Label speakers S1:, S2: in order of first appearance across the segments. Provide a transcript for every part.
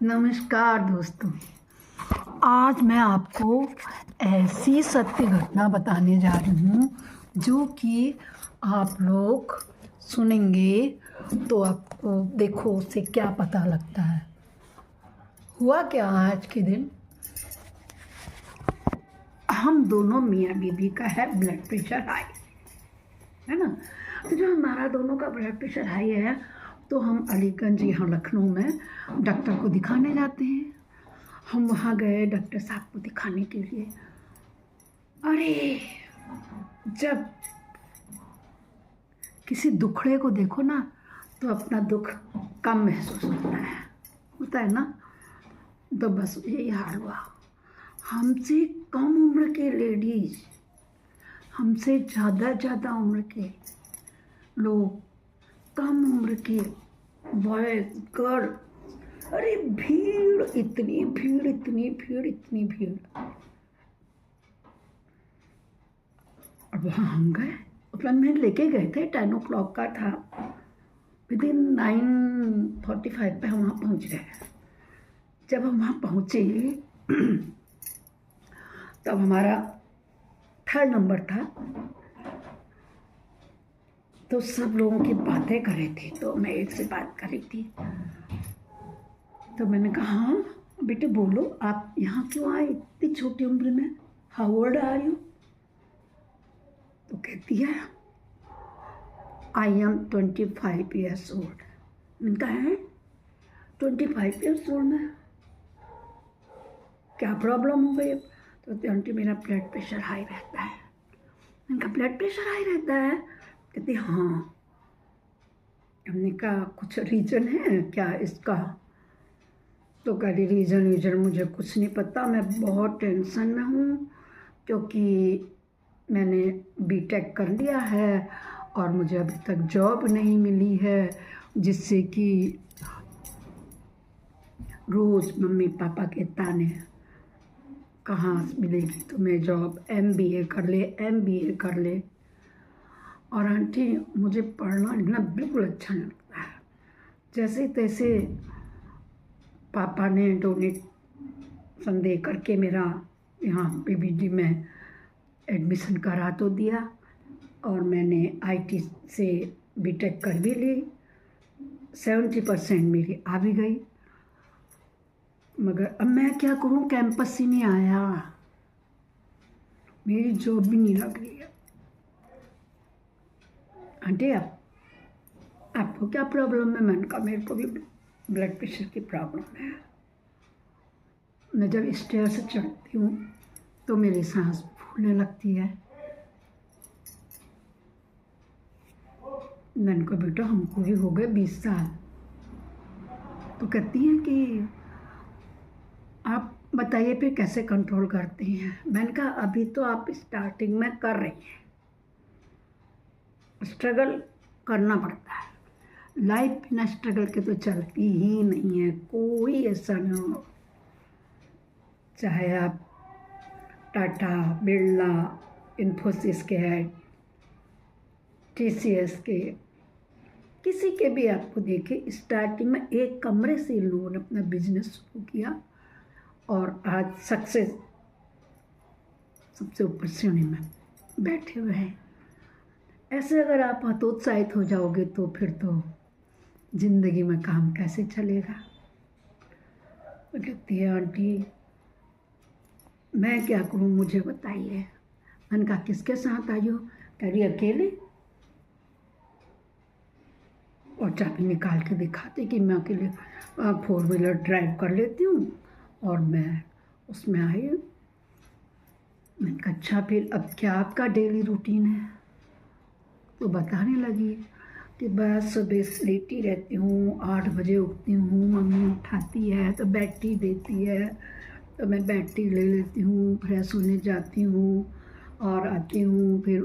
S1: नमस्कार दोस्तों, आज मैं आपको ऐसी सत्य घटना बताने जा रही हूँ जो कि आप लोग सुनेंगे तो आपको देखो उससे क्या पता लगता है। हुआ क्या आज के दिन, हम दोनों मियाँ बीवी का है ब्लड प्रेशर हाई, है ना। तो जो हमारा दोनों का ब्लड प्रेशर हाई है तो हम अलीगंज यहाँ लखनऊ में डॉक्टर को दिखाने जाते हैं। हम वहाँ गए डॉक्टर साहब को दिखाने के लिए। अरे जब किसी दुखड़े को देखो ना तो अपना दुख कम महसूस होता है ना। तो बस यही हाल हुआ। हमसे कम उम्र के लेडीज, हमसे ज़्यादा उम्र के लोग, कम उम्र के बॉयज गर्ल, अरे भीड़, इतनी भीड़। और वहाँ हम गए, अपना में लेके गए थे, 10 o'clock का था। विदिन 9:45 पे हम वहाँ पहुँच गए। जब हम वहाँ पहुँचे तब हमारा 3rd नंबर था। तो सब लोगों की बातें कर रही थी, तो मैं एक से बात कर रही थी। तो मैंने कहा, हाँ बेटे बोलो, आप यहाँ क्यों आए इतनी छोटी उम्र में, हाउ ओल्ड आर यू? तो कहती है, आई एम 25 years old। मैंने कहा है 25 years old में क्या प्रॉब्लम हो गई? तो आंटी मेरा ब्लड प्रेशर हाई रहता है। मैंने कहा ब्लड प्रेशर हाई रहता है? कहती हाँ। हमने कहा कुछ रीज़न है क्या इसका? तो कह रही रीज़न मुझे कुछ नहीं पता, मैं बहुत टेंशन में हूँ क्योंकि मैंने बीटेक कर लिया है और मुझे अभी तक जॉब नहीं मिली है, जिससे कि रोज़ मम्मी पापा के ताने, कहाँ मिलेगी तुम्हें जॉब, MBA कर ले। और आंटी मुझे पढ़ना लिखना बिल्कुल अच्छा नहीं लगता है। जैसे तैसे पापा ने डोनेशन दे करके मेरा यहाँ PBD में एडमिशन करा तो दिया और मैंने IT से बीटेक कर भी ली। 70% मेरी आ भी गई, मगर अब मैं क्या करूँ, कैंपस ही नहीं आया, मेरी जॉब भी नहीं लग रही है। आंटी आपको क्या प्रॉब्लम है? मैंने कहा मेरे को भी ब्लड प्रेशर की प्रॉब्लम है। मैं जब स्टेयर से चढ़ती हूँ तो मेरी सांस फूलने लगती है। मैंने कहा बेटा हमको भी हो गए 20 साल। तो कहती हैं कि आप बताइए फिर कैसे कंट्रोल करते हैं? मैंने कहा अभी तो आप स्टार्टिंग में कर रही हैं, स्ट्रगल करना पड़ता है। लाइफ बिना स्ट्रगल के तो चलती ही नहीं है, कोई ऐसा नहीं हो, चाहे आप टाटा, बिरला, इन्फोसिस के हेड, TCS के, किसी के भी आपको देखे, स्टार्टिंग में एक कमरे से इन लोगों ने अपना बिजनेस शुरू किया और आज सक्सेस सबसे ऊपर श्रेणी में बैठे हुए हैं। ऐसे अगर आप हतोत्साहित हो जाओगे तो फिर तो जिंदगी में काम कैसे चलेगा? तो कहती है आंटी मैं क्या करूँ, मुझे बताइए। मैंने कहा किसके साथ आई हो? कह रही अकेले, और चाबी निकाल के दिखाती कि मैं अकेले 4 व्हीलर ड्राइव कर लेती हूँ और मैं उसमें आई हूँ। मैंने कहा अच्छा फिर अब क्या आपका डेली रूटीन है? तो बताने लगी कि बस सुबह लेटी रहती हूँ, 8 बजे उठती हूँ, मम्मी उठाती है तो बैटी देती है तो मैं बैटी ले लेती हूँ, फ्रेश होने जाती हूँ और आती हूँ, फिर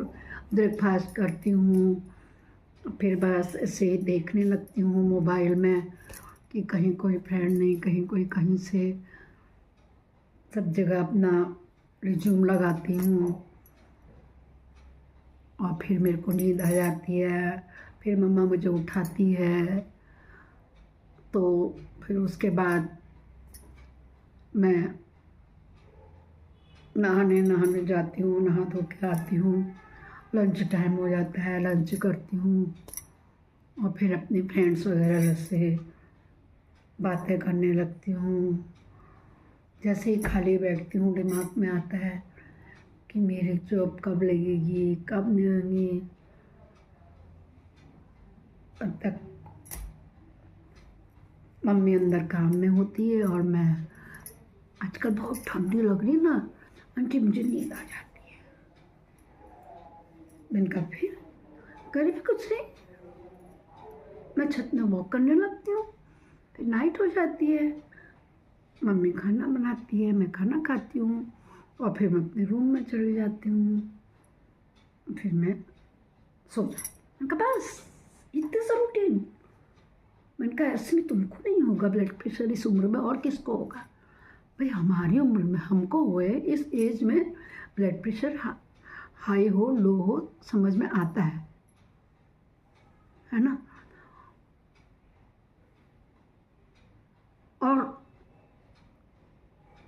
S1: ब्रेकफास्ट करती हूँ, फिर बस ऐसे देखने लगती हूँ मोबाइल में कि कहीं कोई फ्रेंड नहीं, कहीं कोई कहीं से, सब जगह अपना रिज्यूम लगाती हूँ और फिर मेरे को नींद आ जाती है। फिर मम्मा मुझे उठाती है, तो फिर उसके बाद मैं नहाने जाती हूँ, नहा धो के आती हूँ। लंच टाइम हो जाता है, लंच करती हूँ और फिर अपने फ्रेंड्स वगैरह से बातें करने लगती हूँ। जैसे ही खाली बैठती हूँ दिमाग में आता है कि मेरी जॉब कब लगेगी, कब नहीं होगी। अब तक मम्मी अंदर काम में होती है और मैं, आजकल बहुत ठंडी लग रही ना आंटी, मुझे नींद आ जाती है। मैंने कहा फिर करे कुछ नहीं, मैं छत में वॉक करने लगती हूँ। फिर नाइट हो जाती है, मम्मी खाना बनाती है, मैं खाना खाती हूँ और फिर मैं अपने रूम में चली जाती हूँ। फिर मैं सो जाती हूँ। मैंने कहा बस इतने सा रूटीन। मैंने कहा ऐसे में तुमको नहीं होगा ब्लड प्रेशर इस उम्र में, और किसको होगा भाई? हमारी उम्र में हमको हुए, इस एज में ब्लड प्रेशर हाई हो लो हो समझ में आता है ना। और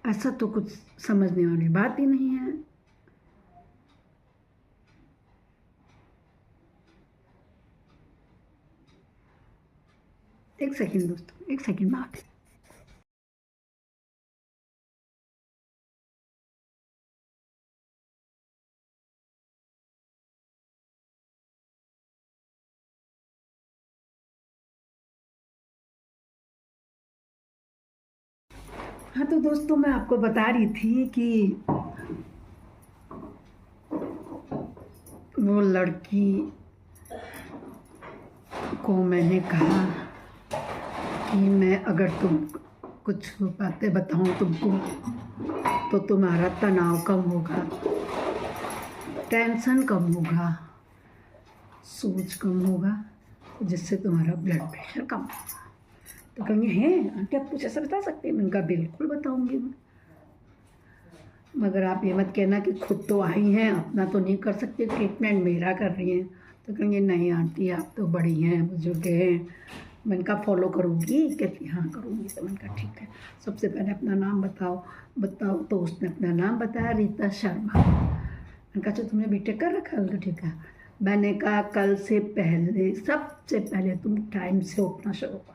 S1: ऐसा तो कुछ समझने वाली बात ही नहीं है। एक सेकंड दोस्तों, एक सेकंड में आते। हाँ तो दोस्तों, मैं आपको बता रही थी कि वो लड़की को मैंने कहा कि मैं अगर तुम कुछ बातें बताऊं तुमको तो तुम्हारा तनाव कम होगा, टेंशन कम होगा, सोच कम होगा, जिससे तुम्हारा ब्लड प्रेशर कम होगा। तो कहेंगे हैं आंटी आप कुछ ऐसा बता सकते हैं? मैंने कहा बिल्कुल बताऊंगी मैं, मगर आप ये मत कहना कि खुद तो आई हैं, अपना तो नहीं कर सकते, ट्रीटमेंट मेरा कर रही हैं। तो कहेंगे नहीं आंटी आप तो बड़ी हैं, बुजुर्ग हैं। मैंने कहा फॉलो करूँगी? कहती हाँ करूँगी। तो मैंने कहा ठीक है, सबसे पहले अपना नाम बताओ। तो उसने अपना नाम बताया, रीता शर्मा। मैंने कहा अच्छा तुमने बीटेक कर रखा है? ठीक है। मैंने कहा कल से पहले, सबसे पहले तुम टाइम से उठना शुरू करो।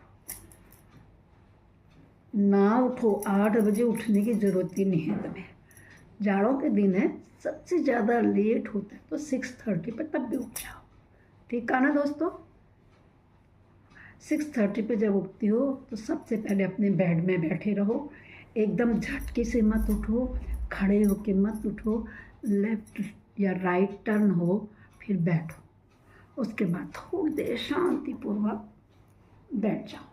S1: ना उठो, 8 बजे उठने की ज़रूरत ही नहीं है तुम्हें। जाड़ों के दिन है, सबसे ज़्यादा लेट होता है तो 6:30 पे तब भी उठ जाओ, ठीक है ना दोस्तों। 6:30 पे जब उठती हो तो सबसे पहले अपने बेड में बैठे रहो, एकदम झटके से मत उठो, खड़े होके मत उठो, लेफ्ट या राइट टर्न हो फिर बैठो। उसके बाद थोड़ी देर शांतिपूर्वक बैठ जाओ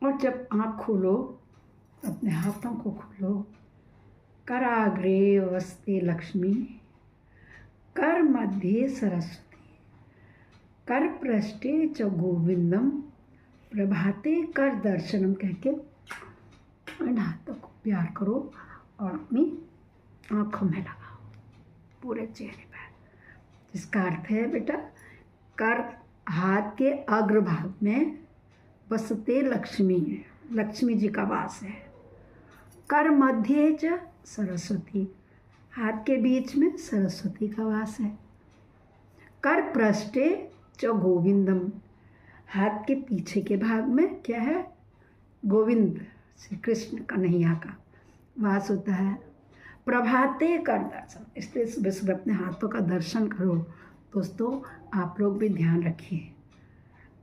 S1: और जब आँख खोलो अपने हाथों को खोलो। कराग्रे वस्ते लक्ष्मी, कर मध्ये सरस्वती, कर पृष्ठे च गोविंदम, प्रभाते कर दर्शनम कह के इन हाथों को प्यार करो और अपनी आँखों में लगाओ, पूरे चेहरे पर। जिसका अर्थ है बेटा, कर हाथ के अग्रभाग में बसते लक्ष्मी है, लक्ष्मी जी का वास है। कर मध्य च सरस्वती, हाथ के बीच में सरस्वती का वास है। कर पृष्ठे च गोविंदम, हाथ के पीछे के भाग में क्या है? गोविंद श्री कृष्ण कन्हैया का वास होता है। प्रभाते कर दर्शन, इसलिए सुबह सुबह अपने हाथों का दर्शन करो। दोस्तों आप लोग भी ध्यान रखिए,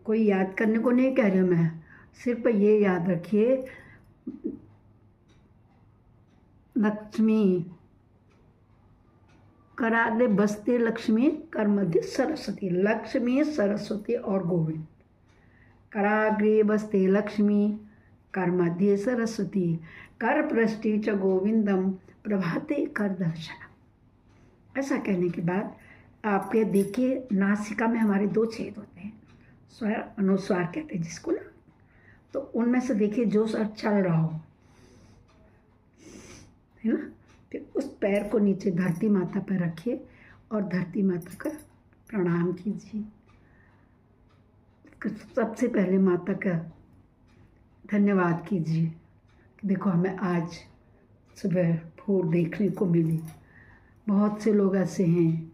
S1: कोई याद करने को नहीं कह रही हूँ मैं, सिर्फ ये याद रखिए लक्ष्मी, कराग्रे बसते लक्ष्मी, कर मध्य सरस्वती, लक्ष्मी सरस्वती और गोविंद। कराग्रे बसते लक्ष्मी, कर मध्य सरस्वती, कर पृष्ठे च गोविंदम, प्रभाते कर दर्शनम। ऐसा कहने के बाद आपके देखिए नासिका में हमारे 2 छेद होते हैं, स्वर अनुस्वार कहते हैं जिसको ना, तो उनमें से देखिए जो स्वर चल रहा हो, है ना। फिर उस पैर को नीचे धरती माता पर रखिए और धरती माता का प्रणाम कीजिए। सबसे पहले माता का धन्यवाद कीजिए कि देखो हमें आज सुबह भोर देखने को मिली। बहुत से लोग ऐसे हैं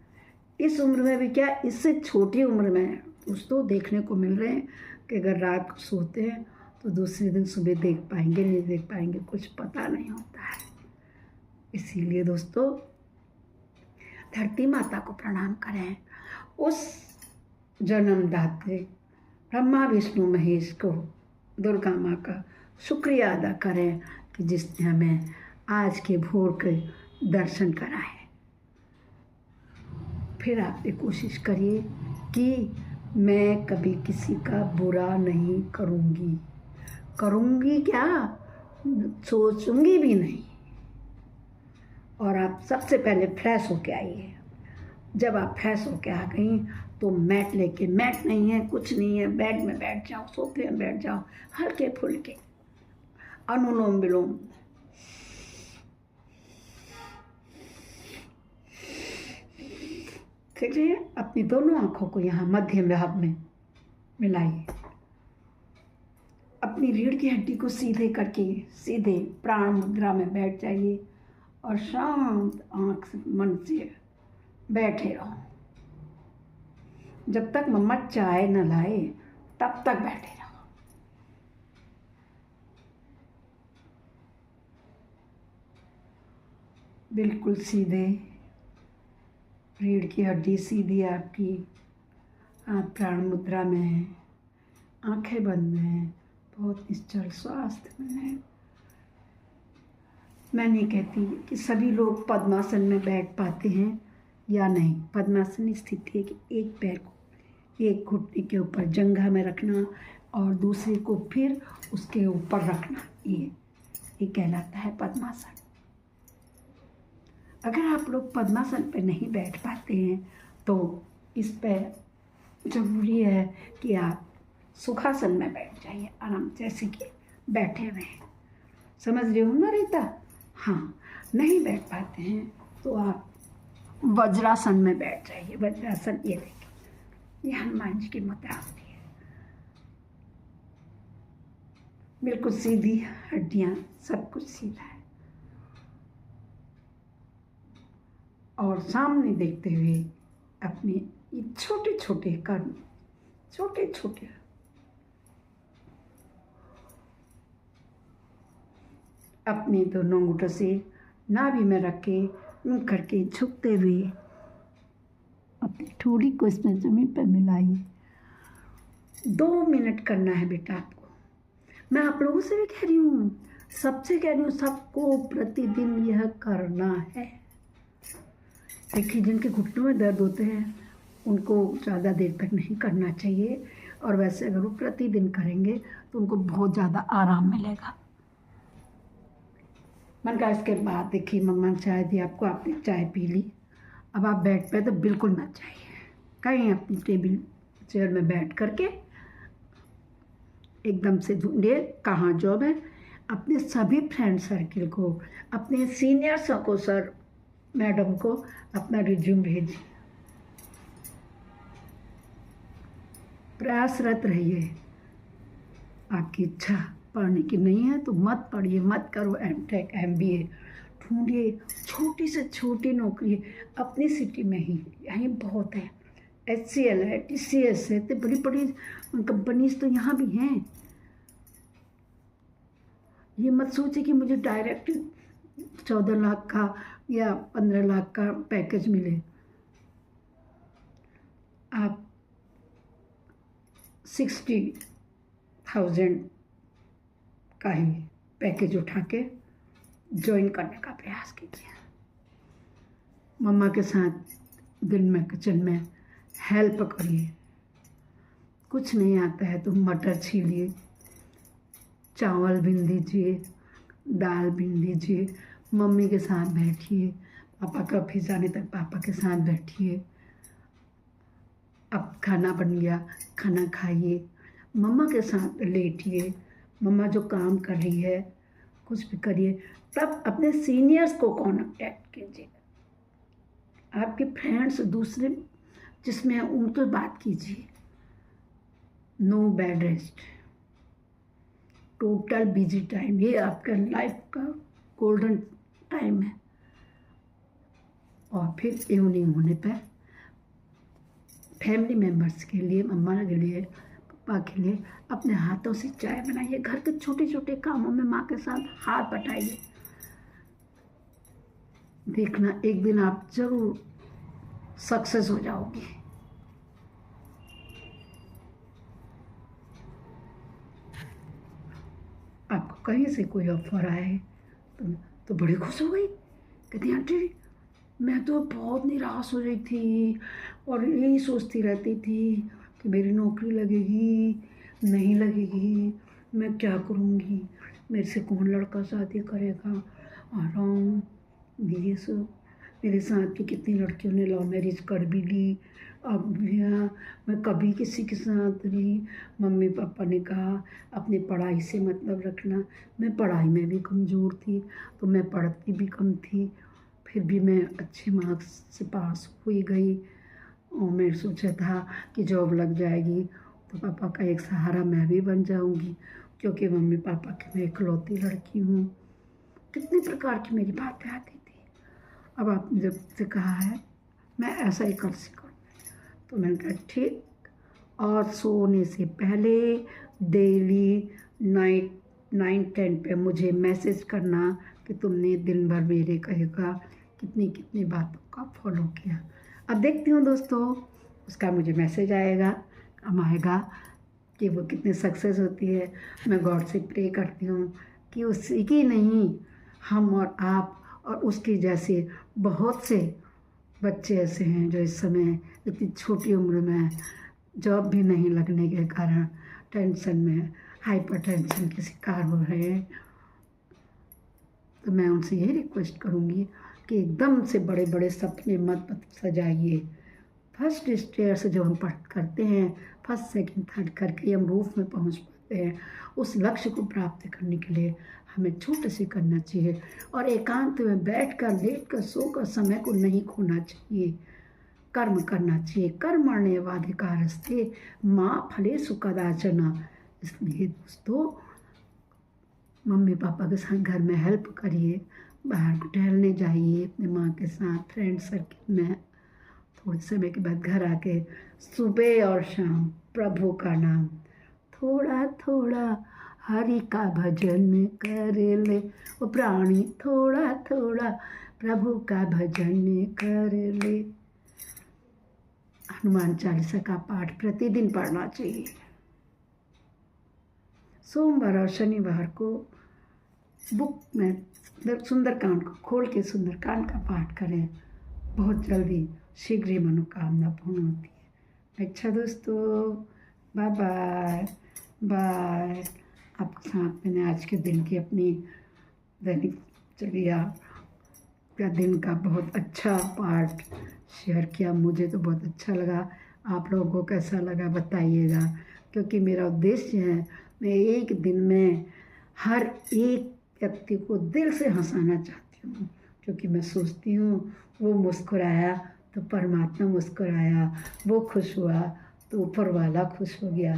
S1: इस उम्र में भी, क्या इससे छोटी उम्र में दोस्तों देखने को मिल रहे हैं कि अगर रात को सोते हैं तो दूसरे दिन सुबह देख पाएंगे नहीं देख पाएंगे, कुछ पता नहीं होता है। इसीलिए दोस्तों धरती माता को प्रणाम करें, उस जन्मदात्री ब्रह्मा विष्णु महेश को, दुर्गा माँ का शुक्रिया अदा करें कि जिसने हमें आज के भोर के दर्शन कराए। फिर आप ये कोशिश करिए कि मैं कभी किसी का बुरा नहीं करूँगी, करूँगी क्या, सोचूंगी भी नहीं। और आप सबसे पहले फ्रेश होके आइए। जब आप फ्रेश होके आ गई तो मैट लेके, मैट नहीं है कुछ नहीं है, बेड में बैठ जाओ, सोफे में बैठ जाओ, हल्के फुल्के अनुलोम विलोम कीजिए। अपनी दोनों आँखों को यहाँ मध्य भाग में मिलाइए। अपनी रीढ़ की हड्डी को सीधे करके सीधे प्राण मुद्रा में बैठ जाइए और शांत आँख से मन से बैठे रहो। जब तक मम्मा चाय न लाए तब तक बैठे रहो। बिल्कुल सीधे, रीढ़ की हड्डी सीधी आपकी, हाथ प्राण मुद्रा में है, आंखें बंद हैं, बहुत निश्चल स्वास्थ्य में है। मैं नहीं कहती कि सभी लोग पद्मासन में बैठ पाते हैं या नहीं। पद्मासन स्थिति है कि एक पैर को एक घुटने के ऊपर जंघा में रखना और दूसरे को फिर उसके ऊपर रखना, ये कहलाता है पद्मासन। अगर आप लोग पद्मासन पे नहीं बैठ पाते हैं तो इस पे ज़रूरी है कि आप सुखासन में बैठ जाइए, आराम जैसे कि बैठे हुए हैं। समझ रहे हो ना रीता? हाँ, नहीं बैठ पाते हैं तो आप वज्रासन में बैठ जाइए। वज्रासन ये देखिए, ये हनुमान जी की मुद्रा होती है। बिल्कुल सीधी हड्डियाँ, सब कुछ सीधा है और सामने देखते हुए अपने ये छोटे छोटे कर्म, छोटे छोटे अपने दोनों अंगूठों से नाभि में रख के यूं करके झुकते हुए अपनी ठोड़ी को इसमें ज़मीन पर मिलाइए। 2 मिनट करना है बेटा आपको। मैं आप लोगों से भी कह रही हूँ, सबसे कह रही हूँ, सबको प्रतिदिन यह करना है। देखिए, जिनके घुटनों में दर्द होते हैं उनको ज़्यादा देर तक नहीं करना चाहिए, और वैसे अगर वो प्रतिदिन करेंगे तो उनको बहुत ज़्यादा आराम मिलेगा। मन का इसके बाद देखिए, मम्मा ने चाय दी आपको, आपने चाय पी ली। अब आप बेड पे तो बिल्कुल मत जाइए, कहीं अपनी टेबल चेयर में बैठ करके एकदम से ढूंढिए कहाँ जॉब है। अपने सभी फ्रेंड सर्किल को, अपने सीनियर्स को, सर मैडम को अपना रिज्यूम भेजिए। प्रयासरत रहिए। आपकी इच्छा पढ़ने की नहीं है तो मत पढ़िए, मत करो एमटेक MBA। ढूंढिए छोटी से छोटी नौकरी अपनी सिटी में ही, यहीं बहुत है। HCL है, TCS है, तो बड़ी बड़ी कंपनीज तो यहाँ भी हैं। ये मत सोचिए कि मुझे डायरेक्ट 14 लाख का या 15 लाख का पैकेज मिले। आप 60,000 का ही पैकेज उठा के ज्वाइन करने का प्रयास कीजिए। मम्मा के साथ दिन में किचन में हेल्प करिए। कुछ नहीं आता है तो मटर छीलिए, चावल बीन दीजिए, दाल बीन दीजिए, मम्मी के साथ बैठिए। पापा का ऑफिस जाने तक पापा के साथ बैठिए। अब खाना बन गया, खाना खाइए, मम्मा के साथ लेटिए। मम्मा जो काम कर रही है कुछ भी करिए। तब अपने सीनियर्स को कॉन्टैक्ट कीजिए। आपके फ्रेंड्स दूसरे जिसमें उनसे बात कीजिए। No bed rest, total busy time, ये आपका लाइफ का गोल्डन टाइम है। और फिर इवनिंग होने पर फैमिली मेम्बर्स के लिए, मम्मा के लिए, पापा के लिए अपने हाथों से चाय बनाइए। घर के छोटे छोटे कामों में माँ के साथ हाथ बटाइए। देखना एक दिन आप जरूर सक्सेस हो जाओगे। आपको कहीं से कोई ऑफर आए तो बड़ी खुश हो गई, कहती आंटी मैं तो बहुत निराश हो रही थी और यही सोचती रहती थी कि मेरी नौकरी लगेगी नहीं लगेगी, मैं क्या करूँगी, मेरे से कौन लड़का शादी करेगा। आराम ये सब मेरे साथ की कितनी लड़कियों ने लव मैरिज कर भी ली। अब भैया मैं कभी किसी के साथ नहीं। मम्मी पापा ने कहा अपनी पढ़ाई से मतलब रखना। मैं पढ़ाई में भी कमज़ोर थी, तो मैं पढ़ती भी कम थी, फिर भी मैं अच्छे मार्क्स से पास हुई गई। और मैं सोचा था कि जॉब लग जाएगी तो पापा का एक सहारा मैं भी बन जाऊंगी, क्योंकि मम्मी पापा की मैं इकलौती लड़की हूँ। कितनी प्रकार की मेरी बातें आती थी। अब आपने जब से कहा है मैं ऐसा ही कर सकूँ, तो मैंने कहा ठीक। और सोने से पहले डेली 9-10 पे मुझे मैसेज करना कि तुमने दिन भर मेरे कहेगा कितनी कितनी बातों का फॉलो किया। अब देखती हूँ दोस्तों उसका मुझे मैसेज आएगा, कम आएगा, कि वो कितनी सक्सेस होती है। मैं गॉड से प्रे करती हूँ कि उसी की नहीं, हम और आप और उसकी जैसे बहुत से बच्चे ऐसे हैं जो इस समय इतनी छोटी उम्र में जॉब भी नहीं लगने के कारण टेंशन में, हाइपर टेंशन के शिकार हो रहे हैं। तो मैं उनसे यही रिक्वेस्ट करूँगी कि एकदम से बड़े बड़े सपने मत सजाइए। फर्स्ट स्टेयर से जो हम करते हैं, फर्स्ट सेकंड थर्ड करके हम रूफ में पहुंच पाते हैं। उस लक्ष्य को प्राप्त करने के लिए हमें छोटे से करना चाहिए और एकांत में बैठकर लेटकर सोकर समय को नहीं खोना चाहिए। कर्म करना चाहिए। कर्मण्येवाधिकारस्ते माँ फलेषु कदाचन। इसलिए दोस्तों मम्मी पापा के साथ घर में हेल्प करिए, बाहर टहलने जाइए अपने माँ के साथ फ्रेंड सर्किल में। थोड़े समय के बाद घर आके सुबह और शाम प्रभु का नाम थोड़ा थोड़ा हरि का भजन कर ले। वो प्राणी थोड़ा थोड़ा प्रभु का भजन कर ले। हनुमान चालीसा का पाठ प्रतिदिन पढ़ना चाहिए। सोमवार और शनिवार को बुक में सुंदरकांड को खोल के सुंदरकांड का पाठ करें। बहुत जल्दी शीघ्र ही मनोकामना पूर्ण होती है। अच्छा दोस्तों, बाय बाय बाय। आपके साथ मैंने आज के दिन की अपनी दिनचर्या का दिन का बहुत अच्छा पार्ट शेयर किया। मुझे तो बहुत अच्छा लगा। आप लोगों को कैसा लगा बताइएगा, क्योंकि मेरा उद्देश्य है मैं एक दिन में हर एक व्यक्ति को दिल से हंसाना चाहती हूँ, क्योंकि मैं सोचती हूँ वो मुस्कुराया तो परमात्मा मुस्कुराया, वो खुश हुआ तो ऊपर वाला खुश हो गया।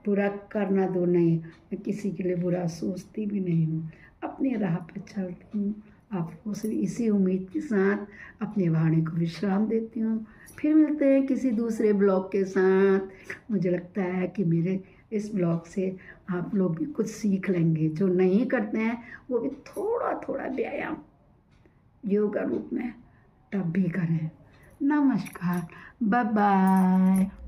S1: बुरा करना दो नहीं, मैं किसी के लिए बुरा सोचती भी नहीं हूँ, अपनी राह पर चलती हूँ। आप लोगों से इसी उम्मीद के साथ अपनी वाणी को विश्राम देती हूँ। फिर मिलते हैं किसी दूसरे ब्लॉग के साथ। मुझे लगता है कि मेरे इस ब्लॉग से आप लोग भी कुछ सीख लेंगे। जो नहीं करते हैं वो भी थोड़ा थोड़ा व्यायाम योगा रूप में तब भी करें। नमस्कार, बाय बाय।